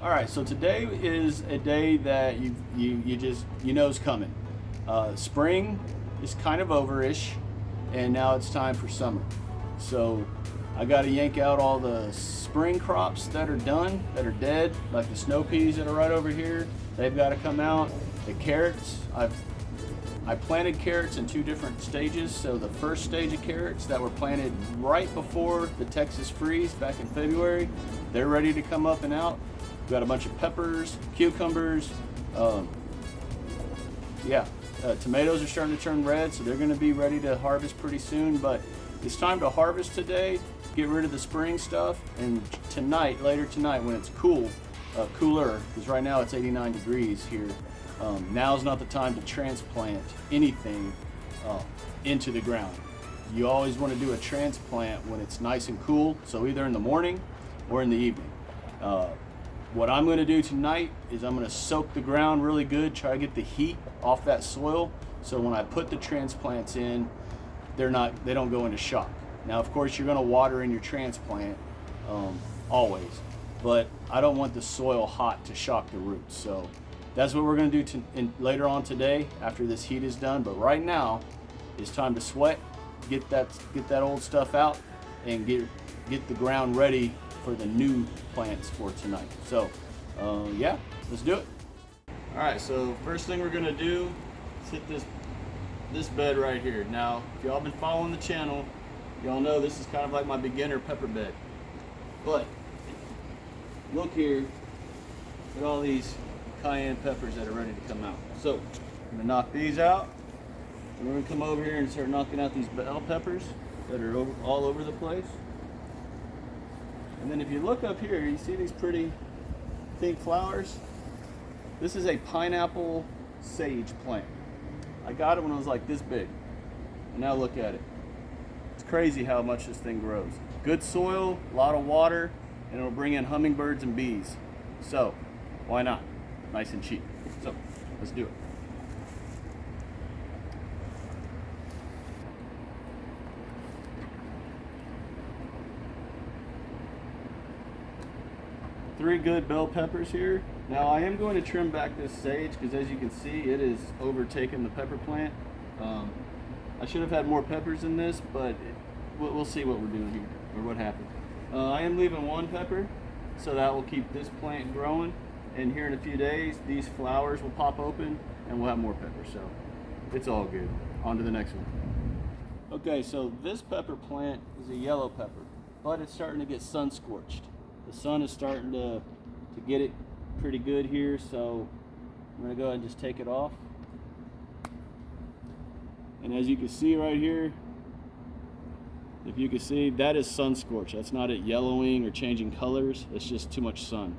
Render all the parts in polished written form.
All right, so today is a day that you just know is coming. Spring is kind of over-ish, and now it's time for summer. So I got to yank out all the spring crops that are done, that are dead, like the snow peas that are right over here. They've got to come out. The carrots, I planted carrots in two different stages. So the first stage of carrots that were planted right before the Texas freeze back in February, they're ready to come up and out. We've got a bunch of peppers, cucumbers, tomatoes are starting to turn red, so they're going to be ready to harvest pretty soon. But it's time to harvest today, get rid of the spring stuff, and tonight, later tonight, when it's cooler, because right now it's 89 degrees here, now's not the time to transplant anything into the ground. You always want to do a transplant when it's nice and cool, so either in the morning or in the evening. What I'm going to do tonight is I'm going to soak the ground really good, try to get the heat off that soil, so when I put the transplants in, they don't go into shock. Now, of course, you're going to water in your transplant always, but I don't want the soil hot to shock the roots. So that's what we're going to do later on today after this heat is done. But right now, it's time to sweat, get that old stuff out, and get the ground ready for the new plants for tonight. So yeah, let's do it. All right, so first thing we're gonna do is hit this bed right here. Now, if y'all been following the channel, y'all know this is kind of like my beginner pepper bed. But look here at all these cayenne peppers that are ready to come out. So I'm gonna knock these out, and we're gonna come over here and start knocking out these bell peppers that are all over the place. And then if you look up here, you see these pretty pink flowers? This is a pineapple sage plant. I got it when it was like this big. And now look at it. It's crazy how much this thing grows. Good soil, a lot of water, and it'll bring in hummingbirds and bees. So, why not? Nice and cheap. So, let's do it. Three good bell peppers here. Now I am going to trim back this sage because, as you can see, it is overtaken the pepper plant. I should have had more peppers in this, but we'll see what we're doing here, or what happens. I am leaving one pepper, so that will keep this plant growing. And here in a few days, these flowers will pop open and we'll have more peppers. So it's all good. On to the next one. Okay, so this pepper plant is a yellow pepper, but it's starting to get sun scorched. The sun is starting to get it pretty good here, so I'm going to go ahead and just take it off. And as you can see right here, if you can see, that is sun scorched. That's not it yellowing or changing colors. It's just too much sun.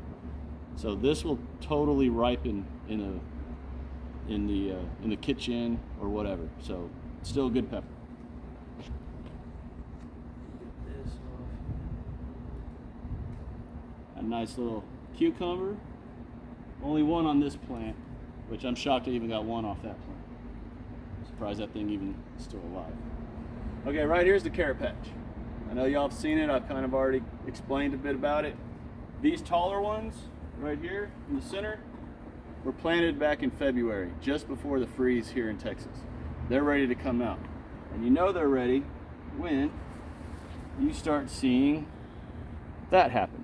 So this will totally ripen in the kitchen or whatever. So still a good pepper. A nice little cucumber. Only one on this plant, which I'm shocked I even got one off that plant. Surprised that thing even is still alive. Okay, right here's the carrot patch. I know y'all have seen it. I've kind of already explained a bit about it. These taller ones right here in the center were planted back in February, just before the freeze here in Texas. They're ready to come out. And you know they're ready when you start seeing that happen.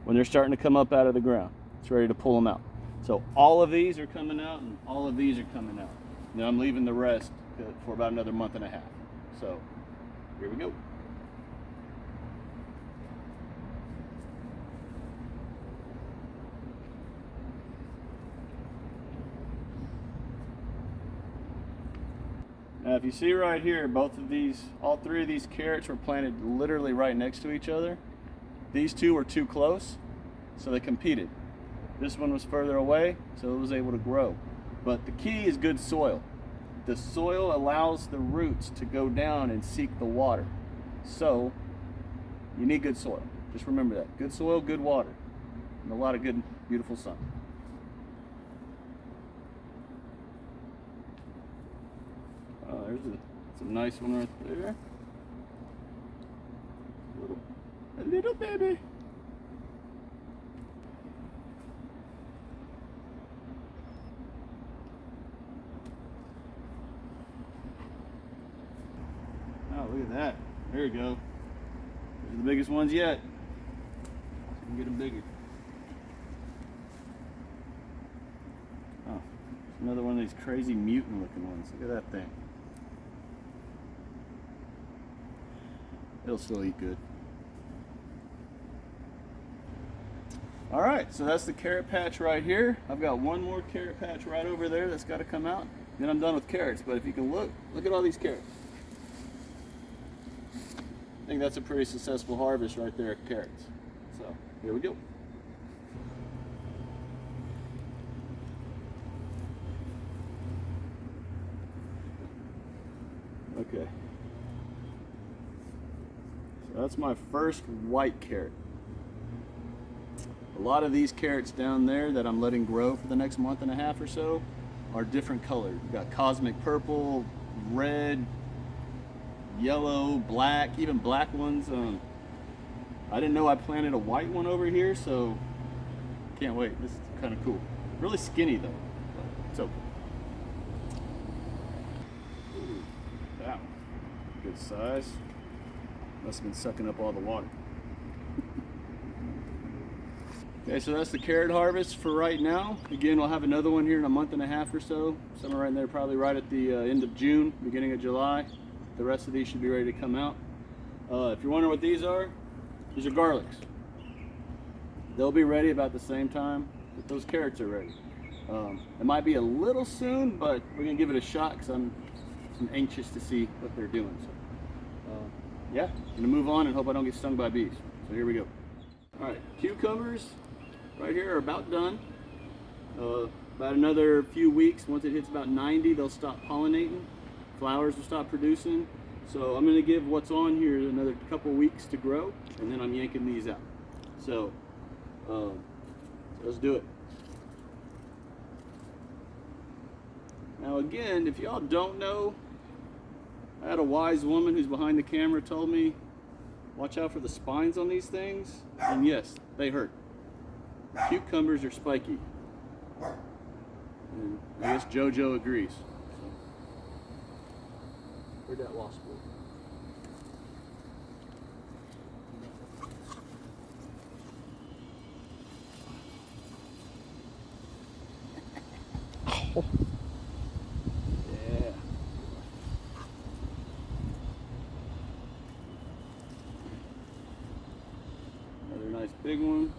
When they're starting to come up out of the ground. It's ready to pull them out. So all of these are coming out and all of these are coming out. Now I'm leaving the rest for about another month and a half. So here we go. Now if you see right here, all three of these carrots were planted literally right next to each other. These two were too close, so they competed. This one was further away, so it was able to grow. But the key is good soil. The soil allows the roots to go down and seek the water. So you need good soil. Just remember that. Good soil, good water, and a lot of good, beautiful sun. There's a nice one right there. A little baby. look at that. There we go. These are the biggest ones yet. So you can get them bigger. Oh, another one of these crazy mutant looking ones. Look at that thing. It'll still eat good. All right, so that's the carrot patch right here. I've got one more carrot patch right over there that's got to come out. Then I'm done with carrots, but if you can look at all these carrots. I think that's a pretty successful harvest right there of carrots. So, here we go. Okay. So that's my first white carrot. A lot of these carrots down there that I'm letting grow for the next month and a half or so are different colored. We've got cosmic purple, red, yellow, black, even black ones. I didn't know I planted a white one over here, so can't wait. This is kind of cool. Really skinny though, but it's okay. Ooh, that one, good size. Must have been sucking up all the water. Okay, so that's the carrot harvest for right now. Again, we'll have another one here in a month and a half or so. Somewhere right in there, probably right at the end of June, beginning of July. The rest of these should be ready to come out. If you're wondering what these are garlics. They'll be ready about the same time that those carrots are ready. It might be a little soon, but we're gonna give it a shot because I'm anxious to see what they're doing. So, yeah, I'm gonna move on and hope I don't get stung by bees. So here we go. All right, cucumbers right here are about done. About another few weeks, once it hits about 90, they'll stop pollinating. Flowers will stop producing. So I'm going to give what's on here another couple weeks to grow, and then I'm yanking these out. So let's do it. Now again, if y'all don't know, I had a wise woman who's behind the camera told me, watch out for the spines on these things, and yes, they hurt. Cucumbers are spiky. And I guess JoJo agrees. So, where'd that wasp go? Yeah. Another nice big one.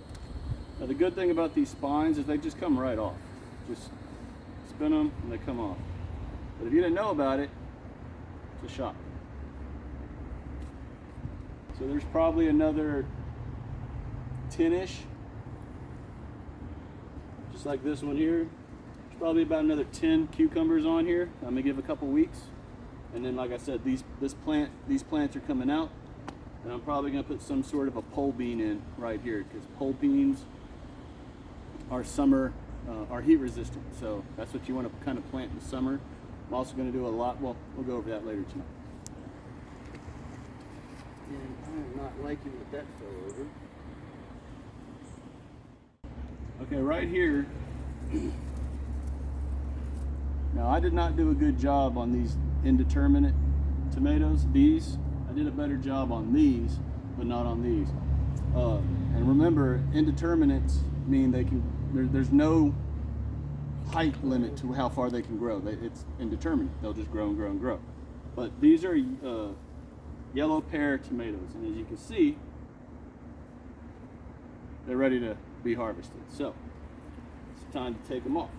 Now the good thing about these spines is they just come right off. Just spin them and they come off. But if you didn't know about it, it's a shock. So there's probably another 10-ish, just like this one here. There's probably about another 10 cucumbers on here. I'm gonna give a couple weeks, and then like I said, these plants are coming out, and I'm probably gonna put some sort of a pole bean in right here because pole beans are are heat resistant. So that's what you want to kind of plant in the summer. I'm also going to do a lot. Well, we'll go over that later tonight. And I'm not liking what that fell over. Okay, right here. Now I did not do a good job on these indeterminate tomatoes. These, I did a better job on these, but not on these. And remember, indeterminates mean they can. There's no height limit to how far they can grow. It's indeterminate. They'll just grow and grow and grow. But these are yellow pear tomatoes, and as you can see, they're ready to be harvested. So it's time to take them off.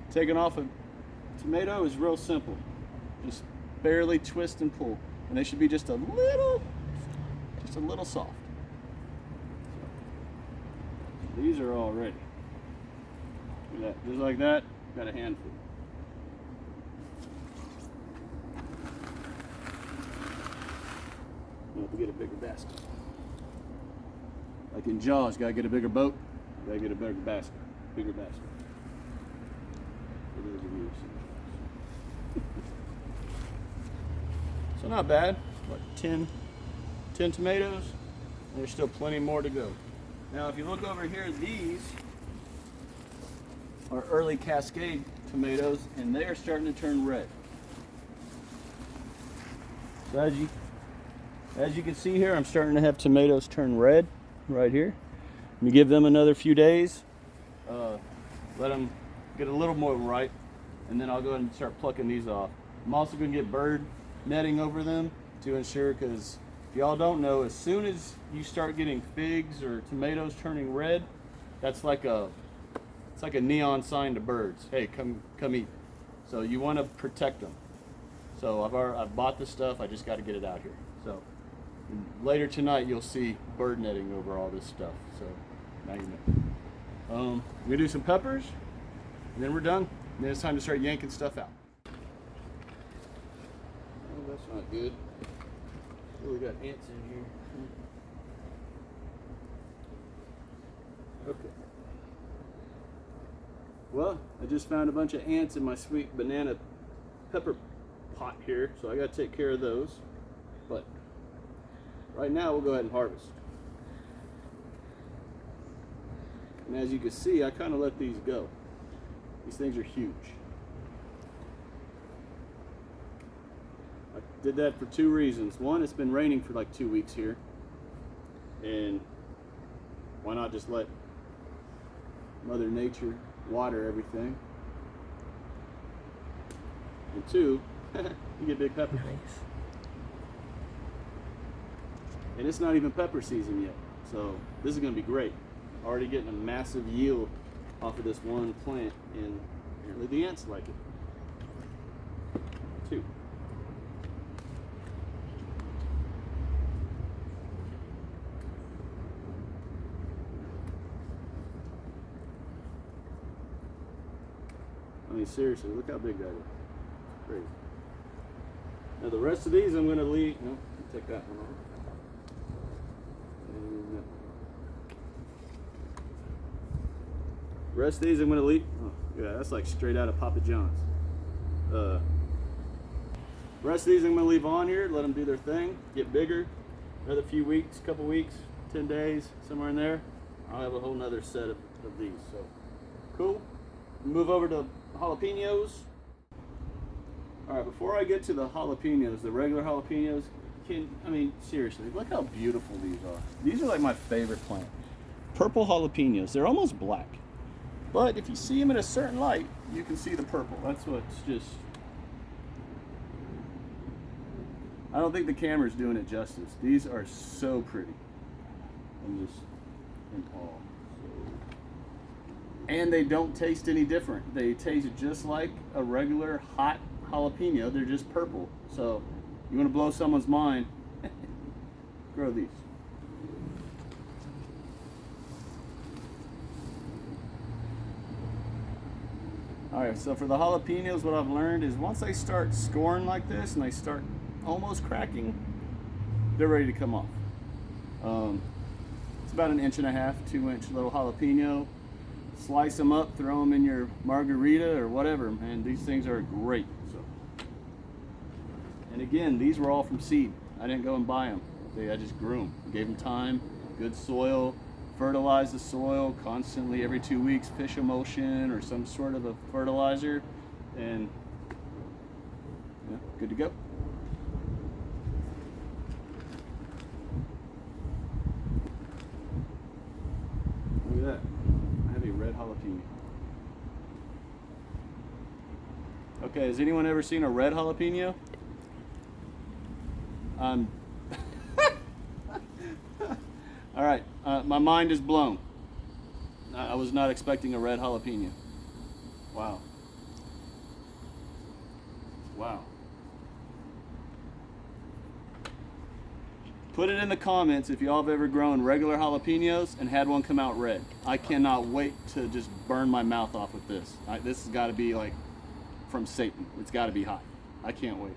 Taking off a tomato is real simple. Just barely twist and pull, and they should be just a little soft. So, these are all ready. Look at that, just like that, got a handful. We'll have to get a bigger basket. Like in Jaws, gotta get a bigger boat, gotta get a bigger basket. Bigger basket. For those of you who've seen Jaws. So not bad. What, 10 tomatoes? And there's still plenty more to go. Now if you look over here, these are early Cascade tomatoes, and they are starting to turn red. So as you can see here, I'm starting to have tomatoes turn red right here. Let me give them another few days. Let them get a little more ripe, and then I'll go ahead and start plucking these off. I'm also going to get bird netting over them to ensure, because if y'all don't know, as soon as you start getting figs or tomatoes turning red, it's like a neon sign to birds. Hey, come eat. So you want to protect them. So I've bought the stuff. I just got to get it out here. So later tonight you'll see bird netting over all this stuff. So now you know. I'm gonna do some peppers, and then we're done. And then it's time to start yanking stuff out. Oh, that's not good. Oh, we got ants in here. Okay. Well, I just found a bunch of ants in my sweet banana pepper pot here, so I got to take care of those. But right now we'll go ahead and harvest. And as you can see, I kind of let these go. These things are huge. I did that for two reasons. One, it's been raining for like 2 weeks here, and why not just let Mother Nature water everything? And two, you get big peppers. Nice. And it's not even pepper season yet, so this is going to be great. Already getting a massive yield off of this one plant, and apparently the ants like it too. I mean, seriously, look how big that is. It's crazy. Now the rest of these I'm going to leave. No, take that one off. And the rest of these I'm going to leave. Oh, yeah, that's like straight out of Papa John's. Rest of these I'm going to leave on here, let them do their thing, get bigger. Another few weeks, couple weeks, 10 days, somewhere in there, I'll have a whole nother set of these. So cool. Move over to jalapenos. All right, before I get to the jalapenos, the regular jalapenos, I mean, seriously, look how beautiful these are. These are like my favorite plant. Purple jalapenos, they're almost black. But if you see them in a certain light, you can see the purple. That's what's just, I don't think the camera's doing it justice. These are so pretty. I'm just in awe. And they don't taste any different. They taste just like a regular hot jalapeno. They're just purple. So you want to blow someone's mind, grow these. All right, so for the jalapenos, what I've learned is once they start scoring like this and they start almost cracking, they're ready to come off. It's about 1.5 inch, 2-inch little jalapeno. Slice them up, throw them in your margarita or whatever, man. These things are great. So, and again, these were all from seed. I didn't go and buy them. I just grew them. Gave them time, good soil, fertilize the soil constantly every 2 weeks, fish emulsion or some sort of a fertilizer, and yeah, good to go. Look at that. Red jalapeno. Okay, has anyone ever seen a red jalapeno? All right, my mind is blown. I was not expecting a red jalapeno. Wow. Wow. Put it in the comments if y'all have ever grown regular jalapenos and had one come out red. I cannot wait to just burn my mouth off with this. This has got to be like from Satan. It's got to be hot. I can't wait.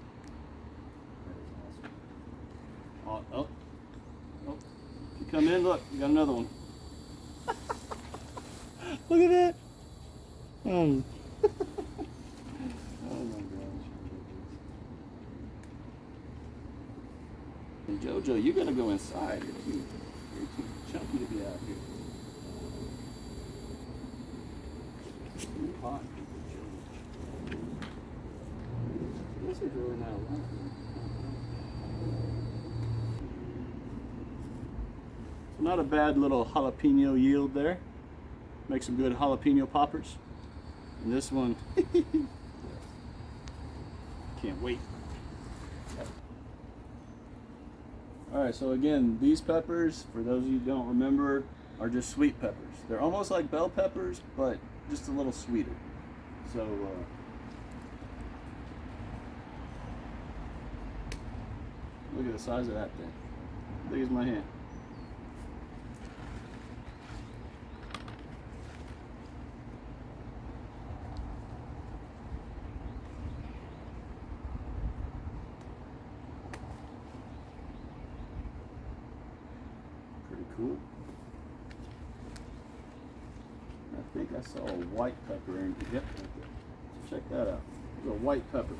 Oh. If you come in, look, you got another one. Look at that. Oh my gosh. And Jojo, you gotta go inside. You're too chunky to be out here. Too hot. This is really not a lot. Not a bad little jalapeno yield there. Make some good jalapeno poppers. And this one, can't wait. Alright, so again, these peppers, for those of you who don't remember, are just sweet peppers. They're almost like bell peppers, but just a little sweeter. So, look at the size of that thing. Big as my hand. Pretty cool. I think I saw a white pepper in here. Yep, right there. So check that out. There's a white pepper.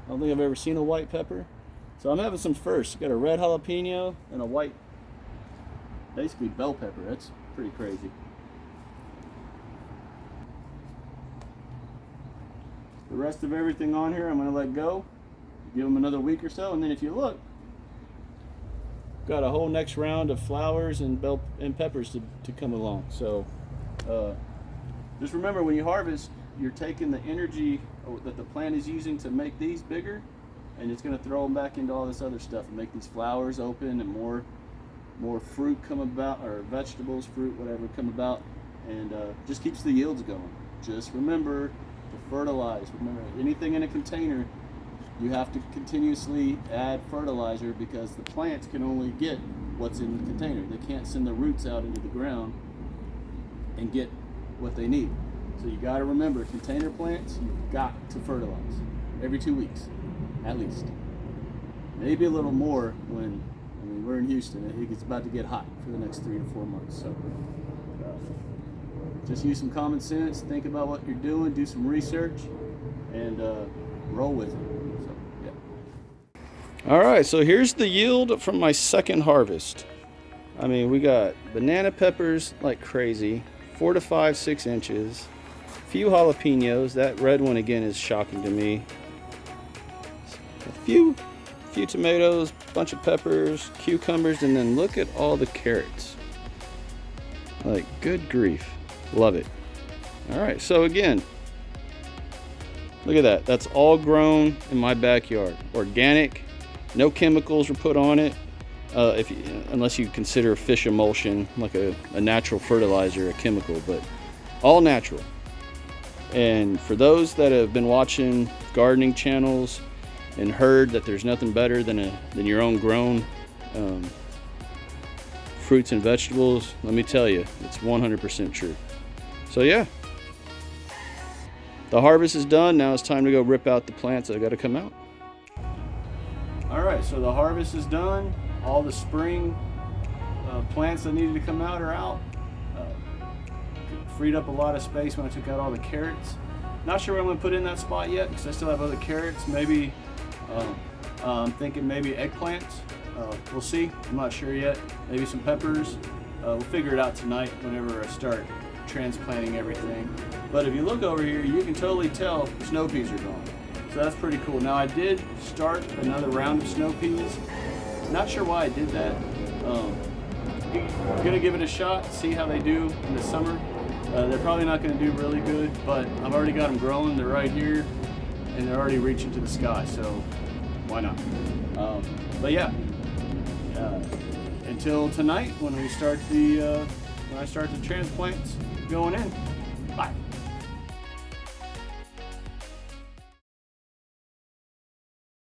I don't think I've ever seen a white pepper. So I'm having some first. Got a red jalapeno and a white, basically bell pepper. That's pretty crazy. The rest of everything on here I'm going to let go. Give them another week or so, and then if you look, got a whole next round of flowers and bell and peppers to come along. So just remember, when you harvest, you're taking the energy that the plant is using to make these bigger, and it's going to throw them back into all this other stuff and make these flowers open and more fruit come about, or vegetables, fruit, whatever come about, and just keeps the yields going. Just remember to fertilize. Remember, anything in a container, you have to continuously add fertilizer, because the plants can only get what's in the container. They can't send the roots out into the ground and get what they need. So you got to remember, container plants, you've got to fertilize every 2 weeks, at least. Maybe a little more when, I mean, we're in Houston. It's about to get hot for the next 3 to 4 months. So just use some common sense, think about what you're doing, do some research, and roll with it. So, yeah. All right, so here's the yield from my second harvest. I mean, we got banana peppers like crazy, 4 to 5, 6 inches. Few jalapenos. That red one again is shocking to me. A few tomatoes, bunch of peppers, cucumbers, and then look at all the carrots. Like, good grief. Love it. All right, so again, look at that. That's all grown in my backyard. Organic, no chemicals were put on it. Unless you consider fish emulsion like a natural fertilizer, a chemical, but all natural. And for those that have been watching gardening channels and heard that there's nothing better than your own grown fruits and vegetables, let me tell you, it's 100% true. So yeah, the harvest is done. Now it's time to go rip out the plants that got to come out. All right, so the harvest is done. All the spring plants that needed to come out are out. Freed up a lot of space when I took out all the carrots. Not sure what I'm going to put in that spot yet, because I still have other carrots. Maybe I'm thinking maybe eggplants. We'll see. I'm not sure yet. Maybe some peppers. We'll figure it out tonight whenever I start transplanting everything. But if you look over here, you can totally tell snow peas are gone. So that's pretty cool. Now I did start another round of snow peas. Not sure why I did that. I'm gonna give it a shot, see how they do in the summer. They're probably not gonna do really good, but I've already got them growing. They're right here, and they're already reaching to the sky, so why not? But yeah, until tonight when I start the transplants going in. Bye.